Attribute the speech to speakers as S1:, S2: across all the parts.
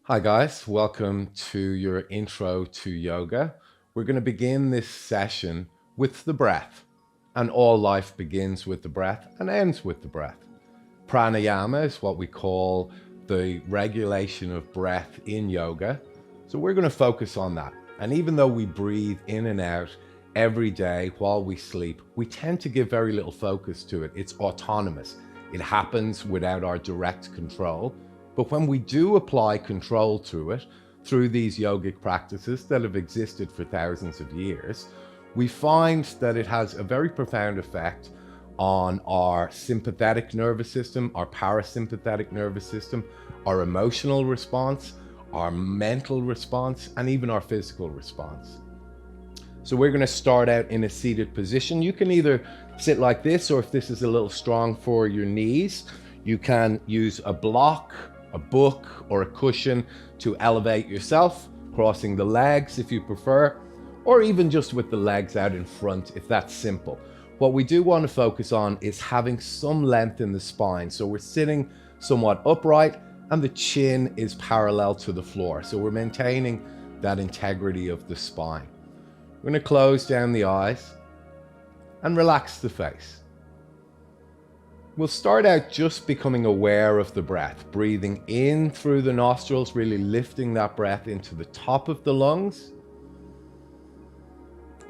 S1: Hi guys, welcome to your intro to yoga. We're going to begin this session with the breath. And all life begins with the breath and ends with the breath. Pranayama is what we call the regulation of breath in yoga. So we're going to focus on that. And even though we breathe in and out every day while we sleep, we tend to give very little focus to it. It's autonomous. It happens without our direct control. But when we do apply control to it, through these yogic practices that have existed for thousands of years, we find that it has a very profound effect on our sympathetic nervous system, our parasympathetic nervous system, our emotional response, our mental response, and even our physical response. So we're going to start out in a seated position. You can either sit like this, or if this is a little strong for your knees, you can use a block, a book, or a cushion to elevate yourself, crossing the legs if you prefer, or even just with the legs out in front if that's simple. What we do want to focus on is having some length in the spine. So we're sitting somewhat upright and the chin is parallel to the floor. So we're maintaining that integrity of the spine. We're going to close down the eyes and relax the face. We'll start out just becoming aware of the breath, breathing in through the nostrils, really lifting that breath into the top of the lungs.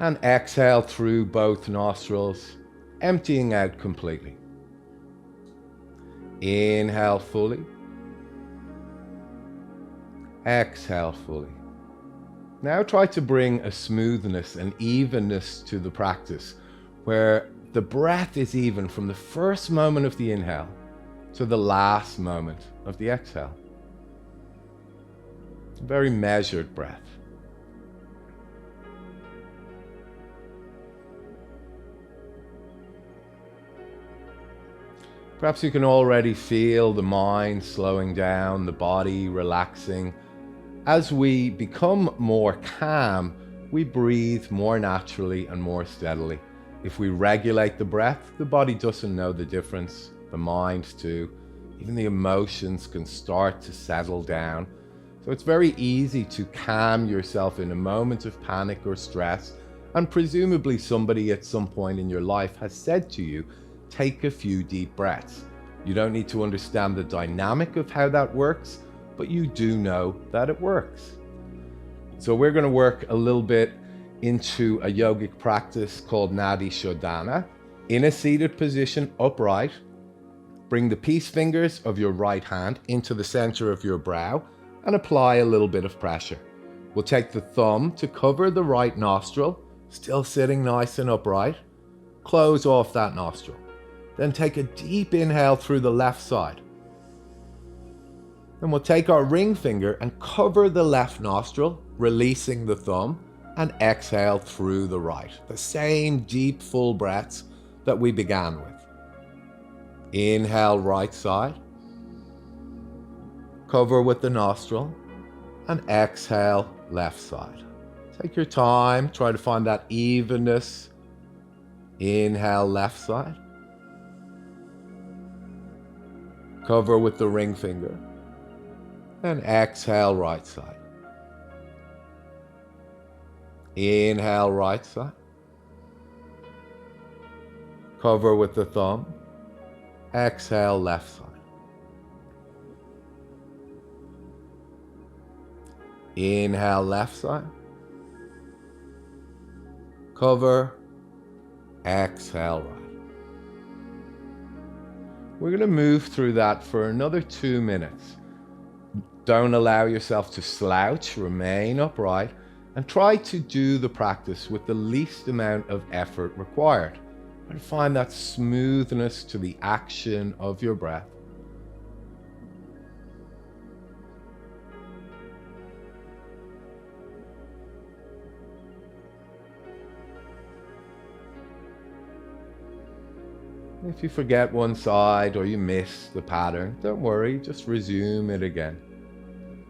S1: And exhale through both nostrils, emptying out completely. Inhale fully. Exhale fully. Now try to bring a smoothness and evenness to the practice, where the breath is even from the first moment of the inhale to the last moment of the exhale. A very measured breath. Perhaps you can already feel the mind slowing down, the body relaxing. As we become more calm, we breathe more naturally and more steadily. If we regulate the breath, the body doesn't know the difference, the mind too. Even the emotions can start to settle down. So it's very easy to calm yourself in a moment of panic or stress, and presumably somebody at some point in your life has said to you, take a few deep breaths. You don't need to understand the dynamic of how that works, but you do know that it works. So we're going to work a little bit into a yogic practice called Nadi Shodhana. In a seated position, upright, bring the peace fingers of your right hand into the center of your brow and apply a little bit of pressure. We'll take the thumb to cover the right nostril, still sitting nice and upright. Close off that nostril. Then take a deep inhale through the left side. Then we'll take our ring finger and cover the left nostril, releasing the thumb, and exhale through the right. The same deep, full breaths that we began with. Inhale right side. Cover with the nostril, and exhale left side. Take your time, try to find that evenness. Inhale left side. Cover with the ring finger. And exhale right side. Inhale right side. Cover with the thumb. Exhale left side. Inhale left side. Cover. Exhale right. We're going to move through that for another 2 minutes. Don't allow yourself to slouch, remain upright, and try to do the practice with the least amount of effort required. Try to find that smoothness to the action of your breath. If you forget one side or you miss the pattern, don't worry, just resume it again.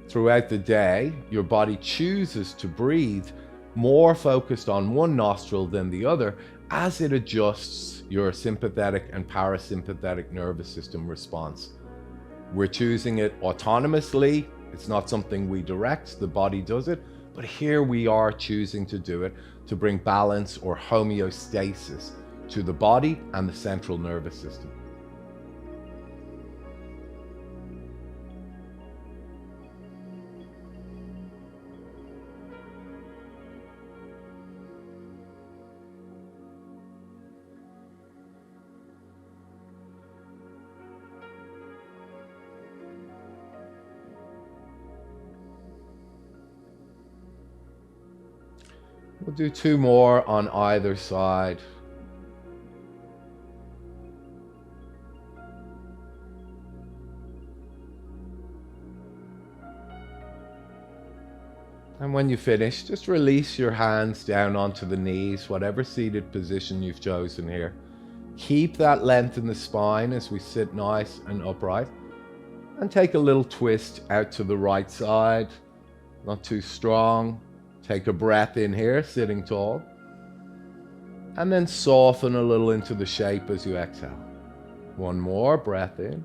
S1: Throughout the day, your body chooses to breathe more focused on one nostril than the other as it adjusts your sympathetic and parasympathetic nervous system response. We're choosing it autonomously It's not something we direct, the body does it, but here we are choosing to do it to bring balance or homeostasis to the body and the central nervous system. We'll do 2 more on either side. And when you finish, just release your hands down onto the knees, whatever seated position you've chosen here. Keep that length in the spine as we sit nice and upright. And take a little twist out to the right side, not too strong. Take a breath in here, sitting tall. And then soften a little into the shape as you exhale. 1 more breath in.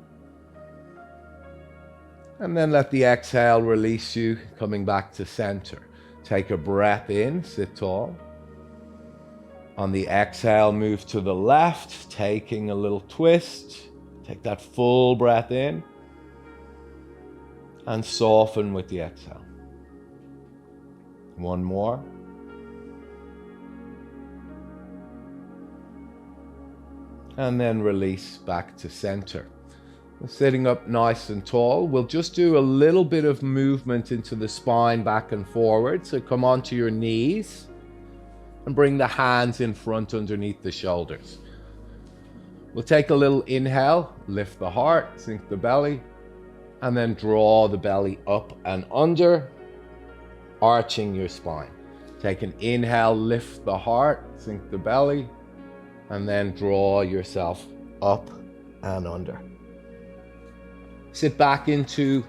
S1: And then let the exhale release you, coming back to center. Take a breath in, sit tall. On the exhale, move to the left, taking a little twist. Take that full breath in. And soften with the exhale. 1 more. And then release back to center. Sitting up nice and tall, we'll just do a little bit of movement into the spine back and forward. So come onto your knees and bring the hands in front underneath the shoulders. We'll take a little inhale, lift the heart, sink the belly, and then draw the belly up and under, arching your spine. Take an inhale, lift the heart, sink the belly, and then draw yourself up and under. Sit back into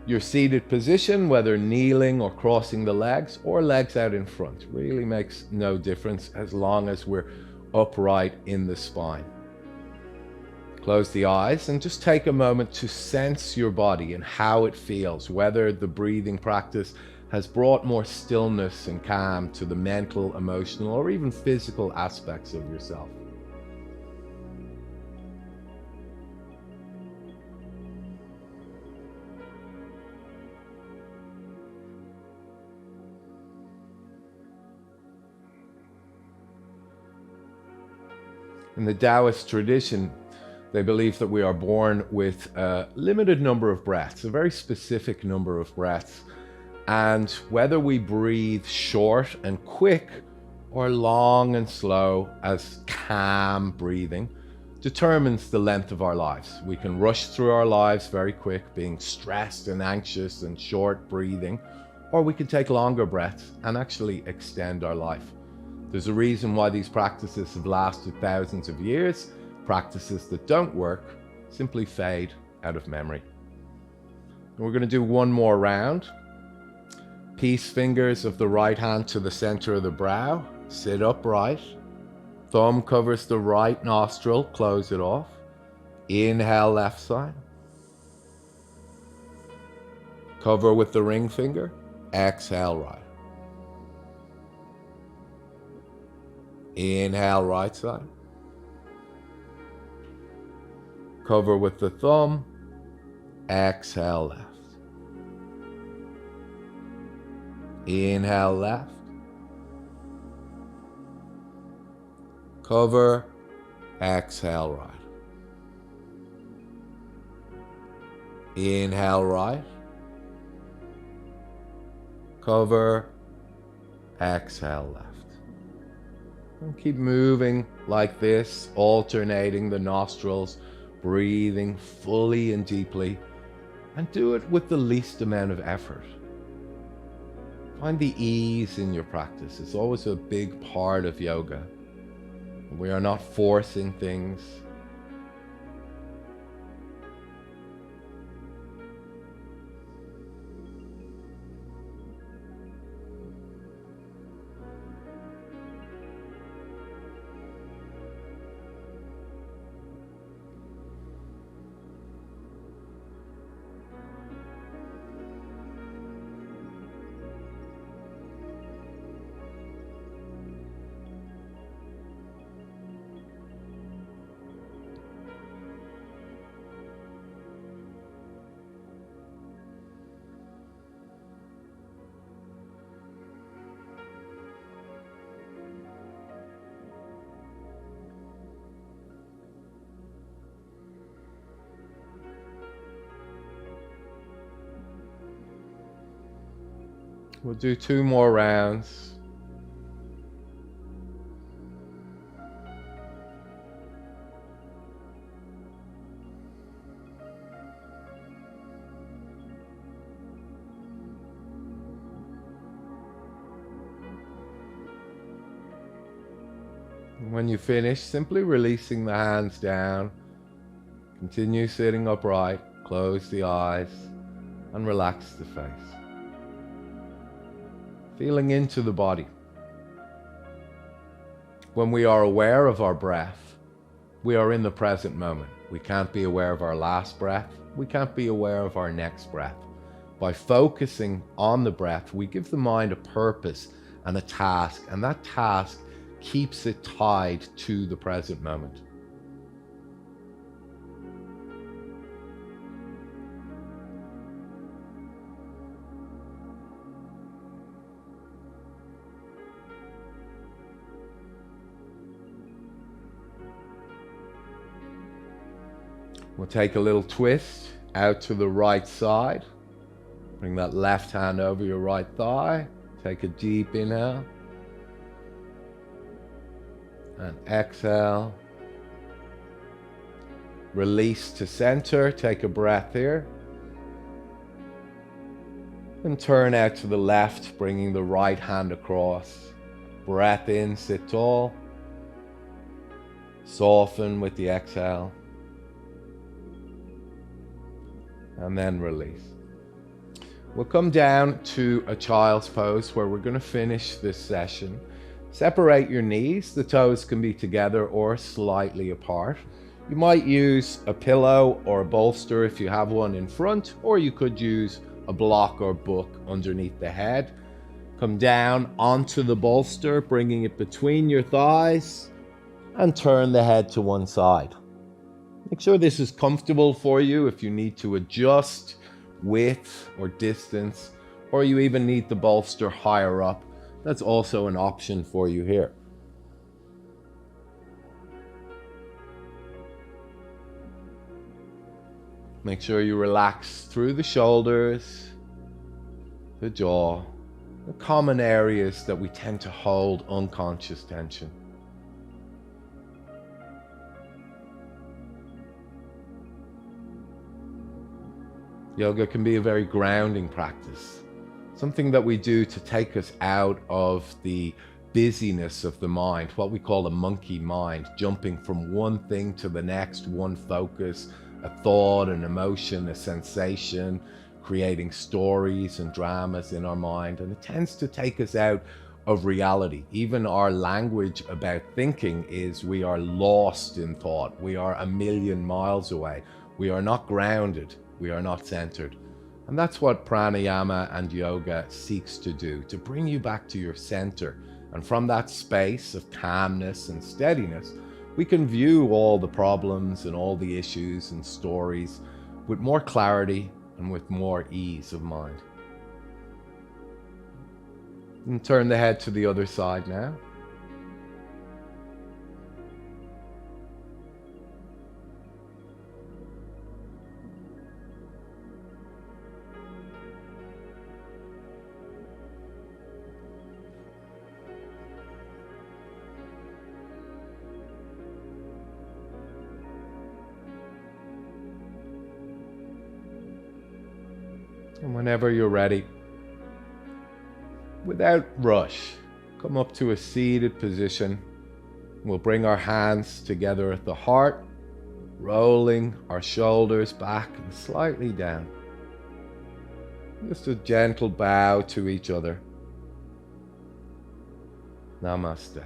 S1: your seated position, whether kneeling or crossing the legs or legs out in front. Really makes no difference as long as we're upright in the spine. Close the eyes and just take a moment to sense your body and how it feels, whether the breathing practice has brought more stillness and calm to the mental, emotional, or even physical aspects of yourself. In the Taoist tradition, they believe that we are born with a limited number of breaths, a very specific number of breaths. And whether we breathe short and quick or long and slow as calm breathing determines the length of our lives. We can rush through our lives very quick, being stressed and anxious and short breathing, or we can take longer breaths and actually extend our life. There's a reason why these practices have lasted thousands of years. Practices that don't work simply fade out of memory. And we're going to do 1 more round. Peace fingers of the right hand to the center of the brow. Sit upright. Thumb covers the right nostril. Close it off. Inhale, left side. Cover with the ring finger. Exhale, right. Inhale, right side. Cover with the thumb. Exhale, left. Inhale, left. Cover. Exhale, right. Inhale, right. Cover. Exhale, left. And keep moving like this, alternating the nostrils, breathing fully and deeply, and do it with the least amount of effort. Find the ease in your practice. It's always a big part of yoga. We are not forcing things. We'll do 2 more rounds. When you finish, simply releasing the hands down. Continue sitting upright, close the eyes, and relax the face. Feeling into the body. When we are aware of our breath, we are in the present moment. We can't be aware of our last breath. We can't be aware of our next breath. By focusing on the breath, we give the mind a purpose and a task, and that task keeps it tied to the present moment. We'll take a little twist out to the right side. Bring that left hand over your right thigh. Take a deep inhale. And exhale. Release to center. Take a breath here. And turn out to the left, bringing the right hand across. Breath in, sit tall. Soften with the exhale. And then release. We'll come down to a child's pose where we're going to finish this session. Separate your knees. The toes can be together or slightly apart. You might use a pillow or a bolster if you have one in front, or you could use a block or book underneath the head. Come down onto the bolster, bringing it between your thighs, and turn the head to one side. Make sure this is comfortable for you. If you need to adjust width or distance, or you even need the bolster higher up, that's also an option for you here. Make sure you relax through the shoulders, the jaw, the common areas that we tend to hold unconscious tension. Yoga can be a very grounding practice, something that we do to take us out of the busyness of the mind, what we call a monkey mind, jumping from one thing to the next, one focus, a thought, an emotion, a sensation, creating stories and dramas in our mind. And it tends to take us out of reality. Even our language about thinking is we are lost in thought. We are a million miles away. We are not grounded. We are not centered. And that's what pranayama and yoga seeks to do, to bring you back to your center. And from that space of calmness and steadiness, we can view all the problems and all the issues and stories with more clarity and with more ease of mind. And turn the head to the other side now. And whenever you're ready, without rush, come up to a seated position. We'll bring our hands together at the heart, rolling our shoulders back and slightly down. Just a gentle bow to each other. Namaste.